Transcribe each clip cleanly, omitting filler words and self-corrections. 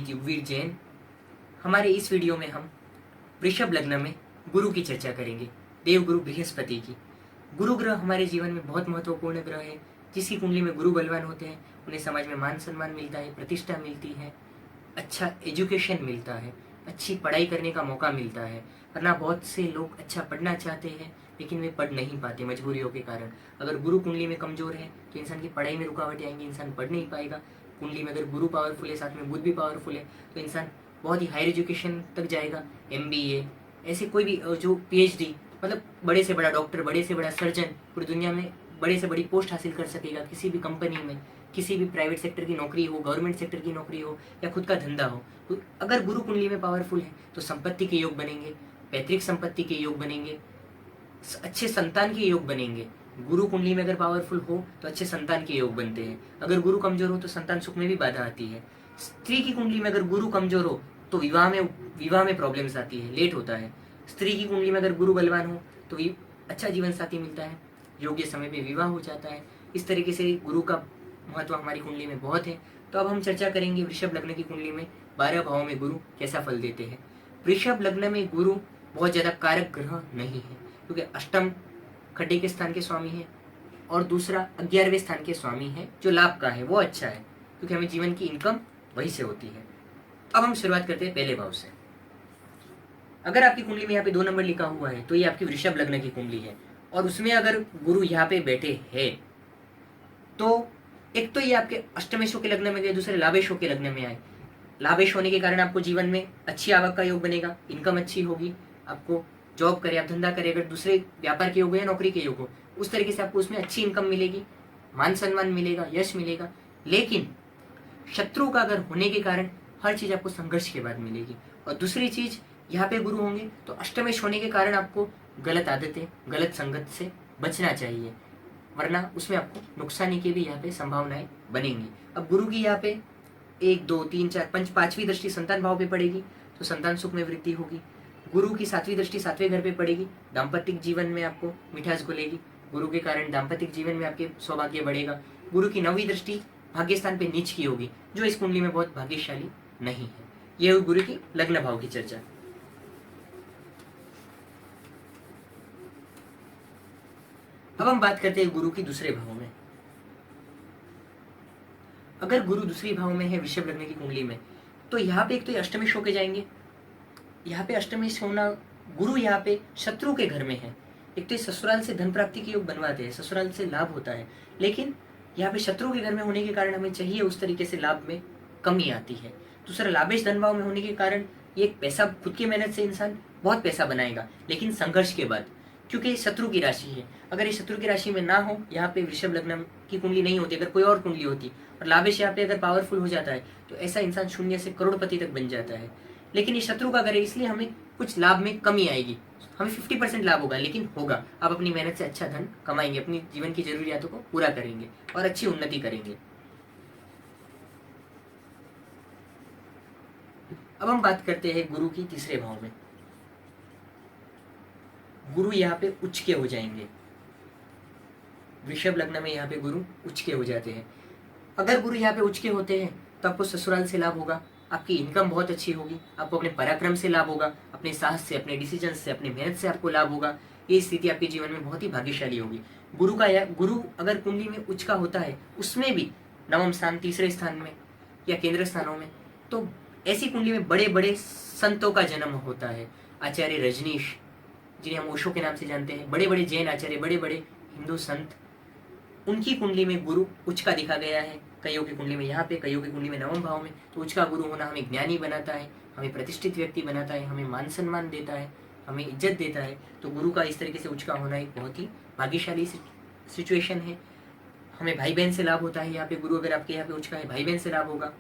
With युगवीर Jain. हमारे इस video में हम वृषभ लग्न में गुरु की चर्चा करेंगे, देवगुरु बृहस्पति की। गुरु ग्रह हमारे जीवन में बहुत महत्वपूर्ण ग्रह है। जिसकी कुंडली में गुरु बलवान होते हैं उन्हें समाज में मान सम्मान मिलता है, प्रतिष्ठा मिलती है, अच्छा एजुकेशन मिलता है, अच्छी पढ़ाई करने का मौका मिलता है। वरना बहुत से लोग अच्छा पढ़ना चाहते हैं लेकिन वे पढ़ नहीं पाते मजबूरियों के कारण। अगर गुरु कुंडली में कमजोर है तो इंसान की पढ़ाई में रुकावटें आएंगी, इंसान पढ़ नहीं पाएगा। कुंडली में अगर गुरु पावरफुल है, साथ में बुध भी पावरफुल है, तो इंसान बहुत ही हायर एजुकेशन तक जाएगा। MBA ऐसे कोई भी जो PhD, मतलब बड़े से बड़ा डॉक्टर, बड़े से बड़ा सर्जन, पूरी दुनिया में बड़े से बड़ी पोस्ट हासिल कर सकेगा। किसी भी कंपनी में, किसी भी प्राइवेट सेक्टर की नौकरी हो, गवर्नमेंट सेक्टर की नौकरी हो या खुद का धंधा हो। तो अगर गुरु कुंडली में पावरफुल है तो संपत्ति के योग बनेंगे, पैतृक संपत्ति के योग बनेंगे, अच्छे संतान के योग बनेंगे। गुरु कुंडली में अगर पावरफुल हो तो अच्छे संतान के योग बनते हैं। अगर गुरु कमजोर हो तो संतान सुख में भी बाधा आती है। स्त्री की कुंडली में अगर गुरु कमजोर हो तो विवाह में प्रॉब्लम्स आती है, लेट होता है। स्त्री की कुंडली में अगर गुरु बलवान हो तो अच्छा जीवन साथी मिलता है, योग्य समय पे विवाह हो जाता है। इस तरीके से गुरु का महत्व हमारी कुंडली में बहुत है। तो अब हम चर्चा करेंगे वृषभ लग्न की कुंडली में 12 भावों में गुरु कैसा फल देते हैं। वृषभ लग्न में गुरु बहुत ज्यादा कारक ग्रह नहीं है, क्योंकि अष्टम खड्डे के स्थान के स्वामी है और दूसरा 11वें स्थान के स्वामी है, जो लाभ का है, वो अच्छा है, क्योंकि हमें जीवन की इनकम वही से होती है। अब हम शुरुआत करते हैं पहले भाव से। अगर आपकी कुंडली में यहाँ पे 2 नंबर लिखा हुआ है तो ये आपकी वृषभ लग्न की कुंडली है, और उसमें अगर गुरु यहाँ पे बैठे हैं तो एक तो ये आपके अष्टमेशों के लग्न में गए, दूसरे लाभेशों के लग्न में आए। लाभेश होने के कारण आपको जीवन में अच्छी आवक का योग बनेगा, इनकम अच्छी होगी। आपको जॉब करे, आप धंधा करे, अगर दूसरे व्यापार के योग हो या नौकरी के योग हो, उस तरीके से आपको उसमें अच्छी इनकम मिलेगी, मान सम्मान मिलेगा, यश मिलेगा। लेकिन शत्रु का अगर होने के कारण हर चीज आपको संघर्ष के बाद मिलेगी। और दूसरी चीज, यहाँ पे गुरु होंगे तो अष्टमेश होने के कारण आपको गलत आदतें, गलत संगत से बचना चाहिए, वरना उसमें आपको नुकसानी की भी यहाँ पे संभावनाएं बनेंगी। अब गुरु की यहाँ पे 1, 2, 3, 4, 5, 5वीं दृष्टि संतान भाव पे पड़ेगी तो संतान सुख में वृद्धि होगी। गुरु की 7वीं दृष्टि 7वें घर पे पड़ेगी, दाम्पत्य जीवन में आपको मिठास घुलेगी। गुरु के कारण दाम्पत्य जीवन में आपके सौभाग्य बढ़ेगा। गुरु की 9वीं दृष्टि भाग्य स्थान पे नीच की होगी, जो इस कुंडली में बहुत भाग्यशाली नहीं है। यह हुई गुरु की लग्न भाव की चर्चा। अब हम बात करते हैं गुरु की दूसरे भाव में। अगर गुरु दूसरी भाव में है वृषभ लग्न की कुंडली में, तो यहाँ पे एक तो अष्टमेश होके जाएंगे। यहाँ पे अष्टमेश होना, गुरु यहाँ पे शत्रु के घर में है। एक तो ससुराल से धन प्राप्ति के योग बनवाते हैं, ससुराल से लाभ होता है, लेकिन यहाँ पे शत्रु के घर में होने के कारण हमें चाहिए उस तरीके से लाभ में कमी आती है। दूसरा, लाभेश धन भाव में होने के कारण ये पैसा खुद की मेहनत से इंसान बहुत पैसा बनाएगा, लेकिन संघर्ष के बाद, क्योंकि ये शत्रु की राशि है। अगर ये शत्रु की राशि में ना हो, यहाँ पे वृषभ लग्न की कुंडली नहीं होती, अगर कोई और कुंडली होती और लाभेश यहाँ पे अगर पावरफुल हो जाता है तो ऐसा इंसान शून्य से करोड़पति तक बन जाता है। लेकिन ये शत्रु का घर है, इसलिए हमें कुछ लाभ में कमी आएगी। हमें 50% लाभ होगा, लेकिन होगा। आप अपनी मेहनत से अच्छा धन कमाएंगे, अपनी जीवन की जरूरियातों को पूरा करेंगे और अच्छी उन्नति करेंगे। अब हम बात करते हैं गुरु की तीसरे भाव में। गुरु यहाँ पे उच्च के हो जाएंगे। वृषभ लग्न में यहाँ पे गुरु उच्च के हो जाते हैं। अगर गुरु यहाँ पे उच्च के होते हैं तो आपको ससुराल से लाभ होगा, आपकी इनकम बहुत अच्छी होगी, आपको अपने पराक्रम से लाभ होगा, अपने साहस से, अपने डिसीजन से, अपनी मेहनत से आपको लाभ होगा। ये स्थिति आपके जीवन में बहुत ही भाग्यशाली होगी। गुरु अगर कुंडली में उच्च का होता है, उसमें भी 9वां स्थान, तीसरे स्थान में या केंद्र स्थानों में, तो ऐसी कुंडली में बड़े बड़े संतों का जन्म होता है। आचार्य रजनीश, जिन्हें हम ओशो के नाम से जानते हैं, बड़े बड़े जैन आचार्य, बड़े बड़े हिंदू संत, उनकी कुंडली में गुरु उच्च का दिखा गया है। कईयों की कुंडली में यहाँ पे, कईयों की कुंडली में 9वें भाव में। तो उच्च का गुरु होना हमें ज्ञानी बनाता है, हमें प्रतिष्ठित व्यक्ति बनाता है, हमें मान सम्मान देता है, हमें इज्जत देता है। तो गुरु का इस तरीके से उच्च का होना एक बहुत ही भाग्यशाली सिचुएशन है। हमें भाई बहन से लाभ होता है। यहाँ पे गुरु अगर आपके यहाँ पे उच्च का है, भाई बहन से लाभ होगा।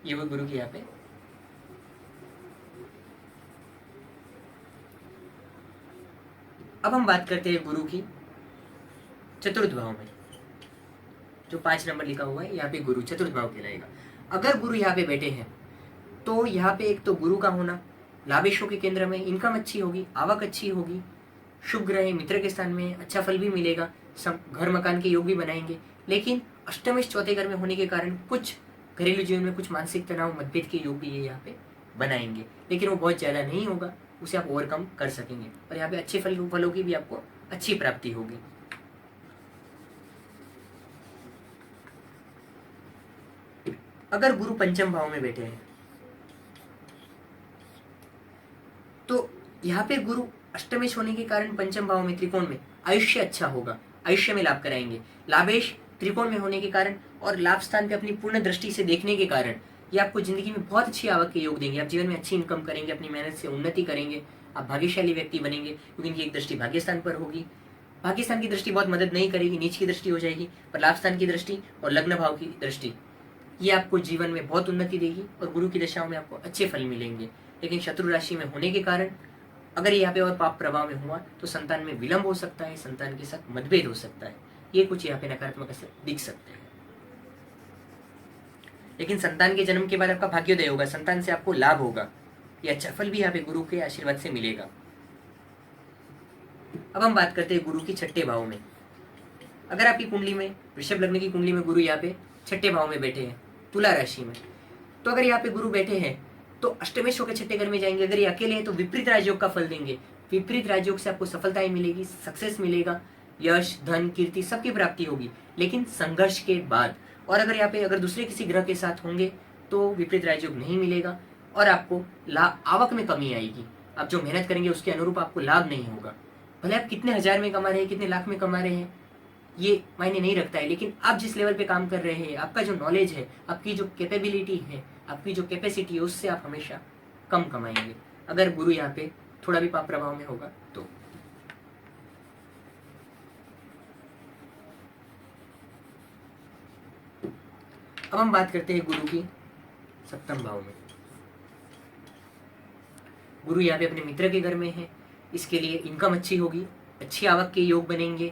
ये वो गुरु की यहाँ पे। अब हम बात करते हैं गुरु की चतुर्थ भाव में। जो 5 नंबर लिखा हुआ है, यहाँ पे गुरु चतुर्थ भाव कहलाएगा। अगर गुरु यहाँ पे बैठे हैं तो यहाँ पे एक तो गुरु का होना, लाभेशों के केंद्र में, इनकम अच्छी होगी, आवक अच्छी होगी, शुभ ग्रह मित्र के स्थान में, अच्छा फल भी मिलेगा, सब घर मकान के योग भी बनाएंगे। लेकिन अष्टमेश चौथे घर में होने के कारण कुछ घरेलू जीवन में कुछ मानसिक तनाव, मतभेद के योग भी ये यहाँ पे बनाएंगे, लेकिन वो बहुत ज़्यादा नहीं होगा, उसे आप ओवरकम कर सकेंगे और यहाँ पे अच्छे फलों की भी आपको अच्छी प्राप्ति होगी। अगर गुरु पंचम भाव में बैठे हैं तो यहाँ पे गुरु अष्टमेश होने के कारण पंचम भाव में त्रिकोण में आयुष्य अच्छा होगा, आयुष्य में लाभ कराएंगे। लाभेश त्रिकोण में होने के कारण और लाभ स्थान पे अपनी पूर्ण दृष्टि से देखने के कारण ये आपको जिंदगी में बहुत अच्छी आवक के योग देंगे। आप जीवन में अच्छी इनकम करेंगे, अपनी मेहनत से उन्नति करेंगे, आप भाग्यशाली व्यक्ति बनेंगे, क्योंकि इनकी एक दृष्टि भाग्यस्थान पर होगी। भाग्यस्थान की दृष्टि बहुत मदद नहीं करेगी, नीच की दृष्टि हो जाएगी, पर लाभ स्थान की दृष्टि और लग्न भाव की दृष्टि ये आपको जीवन में बहुत उन्नति देगी और गुरु की दशाओं में आपको अच्छे फल मिलेंगे। लेकिन शत्रु राशि में होने के कारण अगर यहाँ पे और पाप प्रभाव में हुआ तो संतान में विलंब हो सकता है, संतान के साथ मतभेद हो सकता है, ये कुछ यहाँ पे नकारात्मक असर दिख सकते हैं। लेकिन संतान के जन्म के बाद आपका भाग्योदय होगा, संतान से आपको लाभ होगा, ये अच्छा फल भी यहाँ पे गुरु के आशीर्वाद से मिलेगा। अब हम बात करते हैं गुरु की छठे भाव में। अगर आपकी कुंडली में, वृषभ लग्न की कुंडली में गुरु यहाँ पे छठे भाव में बैठे हैं, तुला राशि में, तो अगर यहाँ पे गुरु बैठे हैं तो अष्टमेश होकर छठे घर में जाएंगे। अगर ये अकेले हैं तो विपरीत राजयोग का फल देंगे। विपरीत राजयोग से आपको सफलताएं मिलेगी, सक्सेस मिलेगा, यश, धन, कीर्ति सबकी प्राप्ति होगी, लेकिन संघर्ष के बाद। और अगर यहाँ पे अगर दूसरे किसी ग्रह के साथ होंगे तो विपरीत राजयोग नहीं मिलेगा और आपको आवक में कमी आएगी। आप जो मेहनत करेंगे उसके अनुरूप आपको लाभ नहीं होगा। भले आप कितने हजार में कमा रहे हैं, कितने लाख में कमा रहे हैं, ये मायने नहीं रखता है, लेकिन आप जिस लेवल पे काम कर रहे हैं, आपका जो नॉलेज है, आपकी जो कैपेबिलिटी है, आपकी जो कैपेसिटी है, उससे आप हमेशा कम कमाएंगे अगर गुरु यहाँ पे थोड़ा भी पाप प्रभाव में होगा तो। अब हम बात करते हैं गुरु की सप्तम भाव में। गुरु यहाँ पे अपने मित्र के घर में है, इसके लिए इनकम अच्छी होगी, अच्छी आवक के योग बनेंगे,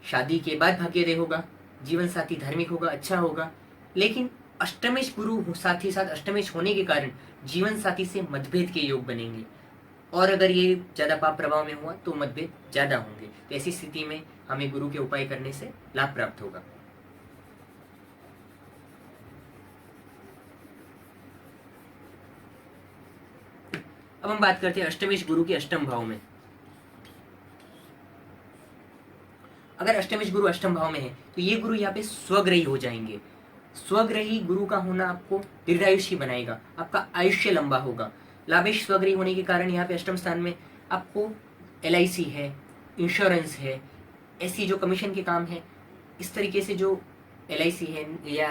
शादी के बाद भाग्योदय होगा, जीवन साथी धार्मिक होगा, अच्छा होगा। लेकिन अष्टमेश गुरु साथ ही साथ अष्टमेश होने के कारण जीवन साथी से मतभेद के योग बनेंगे और अगर ये ज्यादा पाप प्रभाव में हुआ तो मतभेद ज्यादा होंगे। तो ऐसी स्थिति में हमें गुरु के उपाय करने से लाभ प्राप्त होगा। अब हम बात करते हैं अष्टमेश गुरु के अष्टम भाव में। अगर अष्टमेश गुरु अष्टम भाव में है तो ये गुरु यहाँ पे स्वग्रही हो जाएंगे। स्वग्रही गुरु का होना आपको दीर्घायुषी बनाएगा, आपका आयुष्य लंबा होगा। लाभेश स्वग्रही होने के कारण यहाँ पे अष्टम स्थान में आपको LIC है, इंश्योरेंस है, ऐसी जो कमीशन के काम है, इस तरीके से जो LIC है या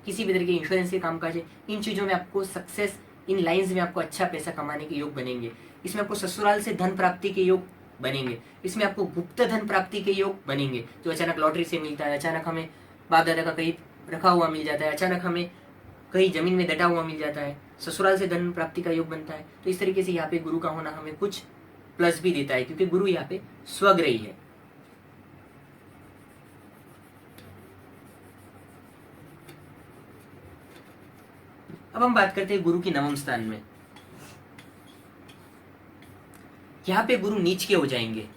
किसी भी तरह के इंश्योरेंस के कामकाज है, इन चीज़ों में आपको सक्सेस, इन लाइंस में आपको अच्छा पैसा कमाने के योग बनेंगे। इसमें आपको ससुराल से धन प्राप्ति के योग बनेंगे, इसमें आपको गुप्त धन प्राप्ति के योग बनेंगे, जो अचानक लॉटरी से मिलता है, अचानक हमें बाप दादा का कहीं रखा हुआ मिल जाता है, अचानक हमें कहीं जमीन में डटा हुआ मिल जाता है, ससुराल से धन प्राप्ति का योग बनता है। तो इस तरीके से यहाँ पे गुरु का होना हमें कुछ प्लस भी देता है, क्योंकि गुरु यहाँ पे स्वग्रही है। अब हम बात करते हैं गुरु की नवम स्थान में। यहाँ पे गुरु नीच के हो जाएंगे।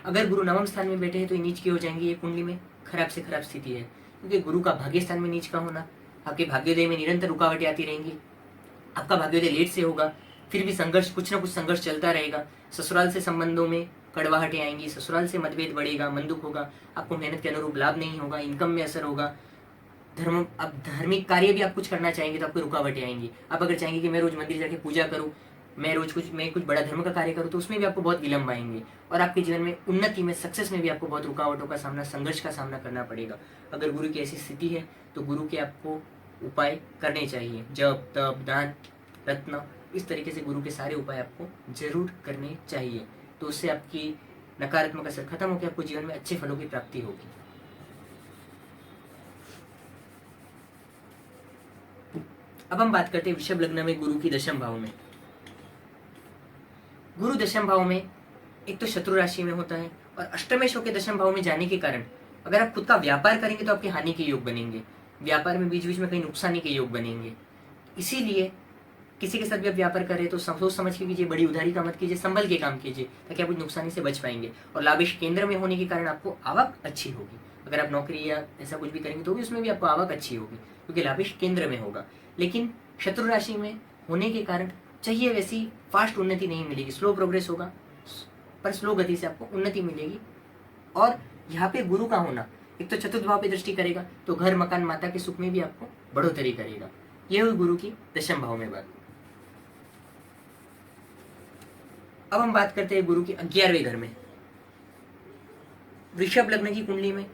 अगर गुरु नवम स्थान में बैठे हैं तो ये नीच के हो जाएंगे। ये कुंडली में खराब से खराब स्थिति है, क्योंकि गुरु का भाग्य स्थान में नीच का होना, आपके भाग्योदय में निरंतर रुकावटें आती रहेंगी। आपका भाग्योदय लेट से होगा, फिर भी संघर्ष, कुछ ना कुछ संघर्ष चलता रहेगा। ससुराल से संबंधों में कड़वाहटें आएंगी, ससुराल से मतभेद बढ़ेगा, मन दुख होगा, आपको मेहनत के अनुरूप लाभ नहीं होगा, इनकम में असर होगा। अब धार्मिक कार्य भी आप कुछ करना चाहेंगे तो आपको रुकावटें आएंगी। आप अगर चाहेंगे कि मैं रोज मंदिर जाके पूजा करूँ, मैं कुछ बड़ा धर्म का कार्य करूँ, तो उसमें भी आपको बहुत विलंब आएंगे और आपके जीवन में उन्नति में, सक्सेस में भी आपको बहुत रुकावटों का सामना, संघर्ष का सामना करना पड़ेगा। अगर गुरु की ऐसी स्थिति है तो गुरु के आपको उपाय करने चाहिए, जप, तप, दान, रत्न, इस तरीके से गुरु के सारे उपाय आपको जरूर करने चाहिए। तो उससे आपकी नकारात्मक असर खत्म होकर आपको जीवन में अच्छे फलों की प्राप्ति होगी। अब हम बात करते हैं वृषभ लग्न में गुरु की दशम भाव में। गुरु दशम भाव में एक तो शत्रु राशि में होता है और अष्टमेश होकर दशम भाव में जाने के कारण अगर आप खुद का व्यापार करेंगे तो आपके हानि के योग बनेंगे, व्यापार में बीच बीच में कहीं नुकसानी के योग बनेंगे। इसीलिए किसी के साथ भी आप व्यापार कर रहे हैं तो सोच समझ के कीजिए, बड़ी उधारी का मत कीजिए, संभल के काम कीजिए, ताकि आप कुछ नुकसानी से बच पाएंगे। और लाभेश केंद्र में होने के कारण आपको आवक अच्छी होगी अगर आप नौकरी या ऐसा कुछ भी करेंगे तो भी उसमें भी आपको आवक अच्छी होगी, क्योंकि लाभ केंद्र में होगा। लेकिन शत्रु राशि में होने के कारण चाहिए वैसी फास्ट उन्नति नहीं मिलेगी, स्लो प्रोग्रेस होगा, पर स्लो गति से आपको उन्नति मिलेगी। और यहाँ पे गुरु का होना, एक तो चतुर्थ भाव पे दृष्टि करेगा तो घर मकान माता के सुख में भी आपको बढ़ोतरी करेगा। ये हुई गुरु की दशम भाव में बात। अब हम बात करते हैं गुरु की 11वें घर में। वृषभ लग्न की कुंडली में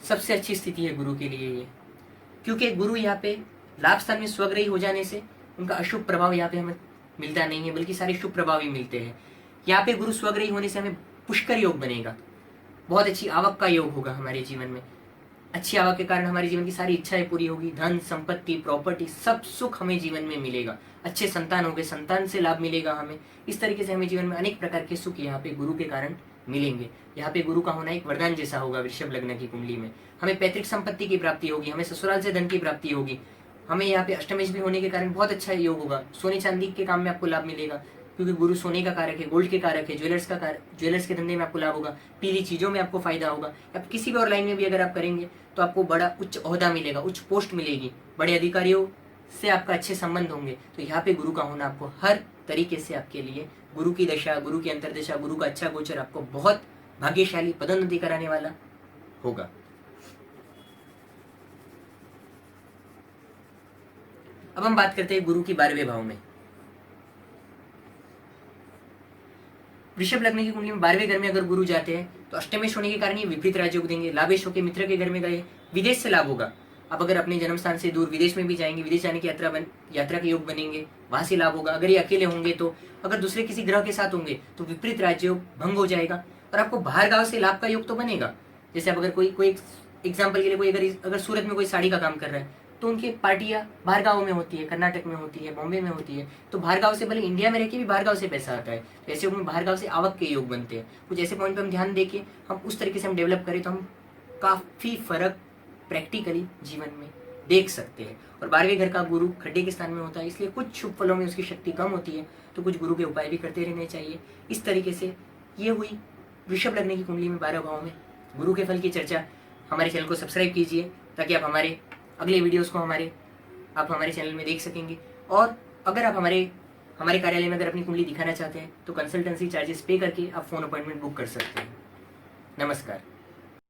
सबसे अच्छी स्थिति है गुरु के लिए ये, क्योंकि गुरु यहाँ पे लाभ स्थान में स्वग्रही हो जाने से उनका अशुभ प्रभाव यहाँ पे हमें मिलता नहीं है, बल्कि सारे शुभ प्रभाव ही मिलते हैं। यहाँ पे गुरु स्वग्रही होने से हमें पुष्कर योग बनेगा, बहुत अच्छी आवक का योग होगा हमारे जीवन में। अच्छी आवक के कारण हमारे जीवन की सारी इच्छाएं पूरी होगी, धन संपत्ति प्रॉपर्टी सब सुख हमें जीवन में मिलेगा। अच्छे संतान होंगे, संतान से लाभ मिलेगा हमें। इस तरीके से हमें जीवन में अनेक प्रकार के सुख यहाँ पे गुरु के कारण मिलेंगे। यहाँ पे गुरु का होना एक वरदान जैसा होगा वृषभ लग्न की कुंडली में। हमें पैतृक संपत्ति की प्राप्ति होगी, हमें ससुराल से धन की प्राप्ति होगी। हमें यहाँ पे अष्टमेश भी होने के कारण बहुत अच्छा योग होगा। सोने चांदी के काम में आपको लाभ मिलेगा, क्योंकि गुरु सोने का कारक है, गोल्ड के कारक है, ज्वेलर्स के धंधे में आपको लाभ होगा, पीली चीजों में आपको फायदा होगा। आप किसी भी और लाइन में भी अगर आप करेंगे तो आपको बड़ा उच्च ओहदा मिलेगा, उच्च पोस्ट मिलेगी, बड़े अधिकारियों से आपका अच्छे संबंध होंगे। तो यहाँ पे गुरु का होना आपको हर तरीके से आपके लिए, गुरु की दशा, गुरु की अंतरदशा, गुरु का अच्छा गोचर आपको बहुत भाग्यशाली पदोन्नति कराने वाला होगा। अब हम बात करते हैं गुरु की 12वें भाव में। वृषभ लग्न की कुंडली में 12वें घर में अगर गुरु जाते हैं तो अष्टमेश होने के कारण ये विपरीत राजयोग देंगे। लाभेश होकर मित्र के घर में गए, विदेश से लाभ होगा। अब अगर अपने जन्म स्थान से दूर विदेश में भी जाएंगे, विदेश जाने की यात्रा के योग बनेंगे, वहां से लाभ होगा। अगर ये अकेले होंगे तो, अगर दूसरे किसी ग्रह के साथ होंगे तो विपरीत राजयोग भंग हो जाएगा और आपको बाहर गांव से लाभ का योग तो बनेगा। जैसे अब अगर कोई एग्जाम्पल के लिए कोई अगर सूरत में कोई साड़ी का काम कर रहा है तो उनकी पार्टियां बाहर गाँव में होती है, कर्नाटक में होती है, बॉम्बे में होती है। तो बाहर गाँव से, भले इंडिया में रह के भी बाहर गाँव से पैसा आता है, तो ऐसे में बाहर गाँव से आवक के योग बनते हैं। कुछ ऐसे पॉइंट पे हम ध्यान देके हम उस तरीके से हम डेवलप करें तो हम काफी फर्क प्रैक्टिकली जीवन में देख सकते हैं। और 12वें घर का गुरु खड्डे के स्थान में होता है, इसलिए कुछ शुभ फलों में उसकी शक्ति कम होती है, तो कुछ गुरु के उपाय भी करते रहने चाहिए। इस तरीके से ये हुई वृषभ लग्न की कुंडली में 12 भाव में गुरु के फल की चर्चा। हमारे चैनल को सब्सक्राइब कीजिए ताकि आप हमारे अगले वीडियोस को आप हमारे चैनल में देख सकेंगे। और अगर आप हमारे कार्यालय में अगर अपनी कुंडली दिखाना चाहते हैं तो कंसल्टेंसी चार्जेस पे करके आप फोन अपॉइंटमेंट बुक कर सकते हैं। नमस्कार।